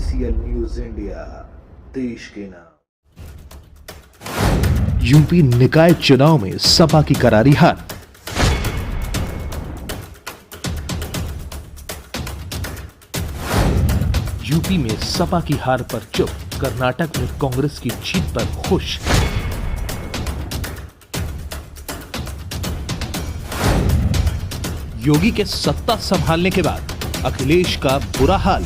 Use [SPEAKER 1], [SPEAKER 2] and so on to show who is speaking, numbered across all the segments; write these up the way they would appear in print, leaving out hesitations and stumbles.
[SPEAKER 1] TCL news India, देश के नाम।
[SPEAKER 2] यूपी निकाय चुनाव में सपा की करारी हार। यूपी में सपा की हार पर चुप, कर्नाटक में कांग्रेस की जीत पर खुश। योगी के सत्ता संभालने के बाद अखिलेश का बुरा हाल।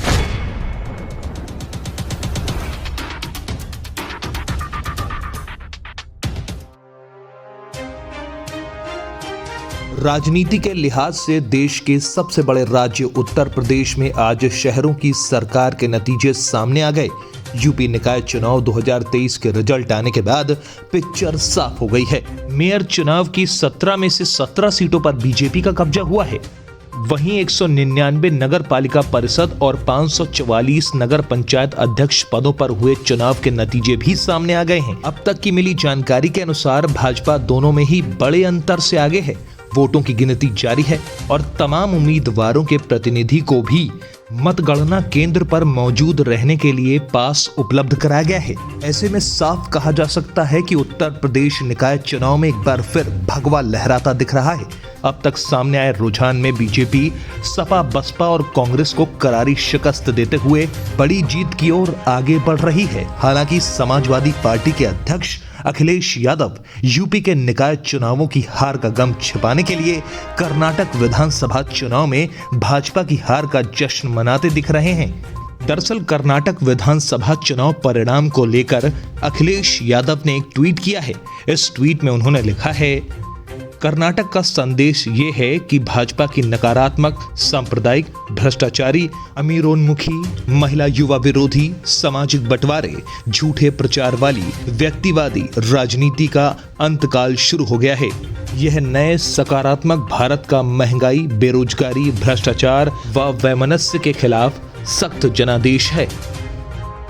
[SPEAKER 2] राजनीति के लिहाज से देश के सबसे बड़े राज्य उत्तर प्रदेश में आज शहरों की सरकार के नतीजे सामने आ गए। यूपी निकाय चुनाव 2023 के रिजल्ट आने के बाद पिक्चर साफ हो गई है। मेयर चुनाव की 17 में से 17 सीटों पर बीजेपी का कब्जा हुआ है। वहीं 199 नगर पालिका परिषद और 544 नगर पंचायत अध्यक्ष पदों पर हुए चुनाव के नतीजे भी सामने आ गए हैं। अब तक की मिली जानकारी के अनुसार भाजपा दोनों में ही बड़े अंतर से आगे है। वोटों की गिनती जारी है और तमाम उम्मीदवारों के प्रतिनिधि को भी मतगणना केंद्र पर मौजूद रहने के लिए पास उपलब्ध कराया गया है। ऐसे में साफ कहा जा सकता है कि उत्तर प्रदेश निकाय चुनाव में एक बार फिर भगवा लहराता दिख रहा है। अब तक सामने आए रुझान में बीजेपी, सपा, बसपा और कांग्रेस को करारी शिकस्त देते हुए बड़ी जीत की ओर आगे बढ़ रही है। हालांकि समाजवादी पार्टी के अध्यक्ष अखिलेश यादव यूपी के निकाय चुनावों की हार का गम छिपाने के लिए कर्नाटक विधानसभा चुनाव में भाजपा की हार का जश्न मनाते दिख रहे हैं। दरअसल कर्नाटक विधानसभा चुनाव परिणाम को लेकर अखिलेश यादव ने एक ट्वीट किया है। इस ट्वीट में उन्होंने लिखा है, कर्नाटक का संदेश ये है कि भाजपा की नकारात्मक, सांप्रदायिक, भ्रष्टाचारी, अमीरोन्मुखी, महिला युवा विरोधी, सामाजिक बंटवारे, झूठे प्रचार वाली, व्यक्तिवादी राजनीति का अंतकाल शुरू हो गया है। यह नए सकारात्मक भारत का महंगाई, बेरोजगारी, भ्रष्टाचार व वैमनस्य के खिलाफ सख्त जनादेश है।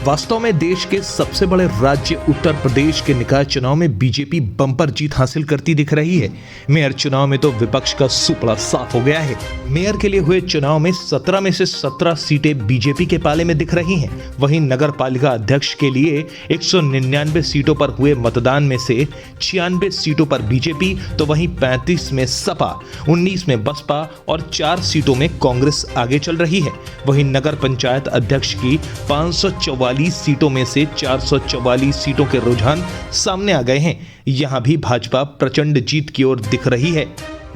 [SPEAKER 2] वास्तव में देश के सबसे बड़े राज्य उत्तर प्रदेश के निकाय चुनाव में बीजेपी बम्पर जीत हासिल करती दिख रही है। मेयर चुनाव में तो विपक्ष का सुपड़ा साफ हो गया है। मेयर के लिए हुए चुनाव में 17 में से 17 सीटें बीजेपी के पाले में दिख रही हैं। वहीं नगर पालिका अध्यक्ष के लिए 199 सीटों पर हुए मतदान में से 96 सीटों पर बीजेपी, तो वहीं 35 में सपा, 19 में बसपा और 4 सीटों में कांग्रेस आगे चल रही है। वहीं नगर पंचायत अध्यक्ष की 544 सीटों में से 444 सीटों के रुझान सामने आ गए हैं। यहां भी भाजपा प्रचंड जीत की ओर दिख रही है।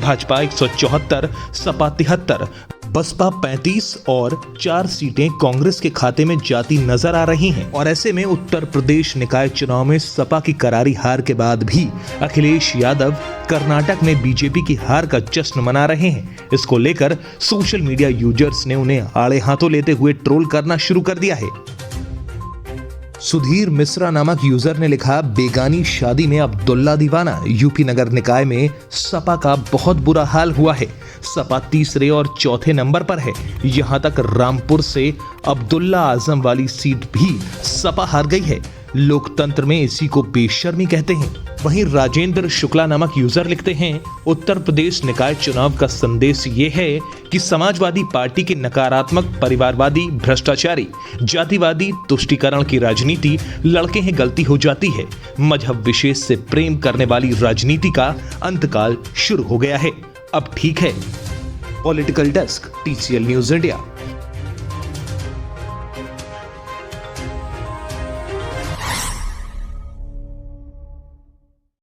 [SPEAKER 2] भाजपा 174, सपा 73, बसपा 35 और 4 सीटें कांग्रेस के खाते में जाती नजर आ रही हैं। और ऐसे में उत्तर प्रदेश निकाय चुनाव में सपा की करारी हार के बाद भी अखिलेश यादव कर्नाटक में बीजेपी की हार का जश्न मना रहे हैं। इसको लेकर सोशल मीडिया यूजर्स ने उन्हें आड़े हाथों लेते हुए ट्रोल करना शुरू कर दिया है। सुधीर मिश्रा नामक यूजर ने लिखा, बेगानी शादी में अब्दुल्ला दीवाना। यूपी नगर निकाय में सपा का बहुत बुरा हाल हुआ है। सपा तीसरे और चौथे नंबर पर है। यहां तक रामपुर से अब्दुल्ला आजम वाली सीट भी सपा हार गई है। लोकतंत्र में इसी को बेशर्मी कहते हैं। वहीं राजेंद्र शुक्ला नामक यूजर लिखते हैं, उत्तर प्रदेश निकाय चुनाव का संदेश ये है कि समाजवादी पार्टी की नकारात्मक, परिवारवादी, भ्रष्टाचारी, जातिवादी, तुष्टीकरण की राजनीति लड़के हैं गलती हो जाती है। मजहब विशेष से प्रेम करने वाली राजनीति का अंतकाल शुरू हो गया है। अब ठीक है। Political desk, TCL news India.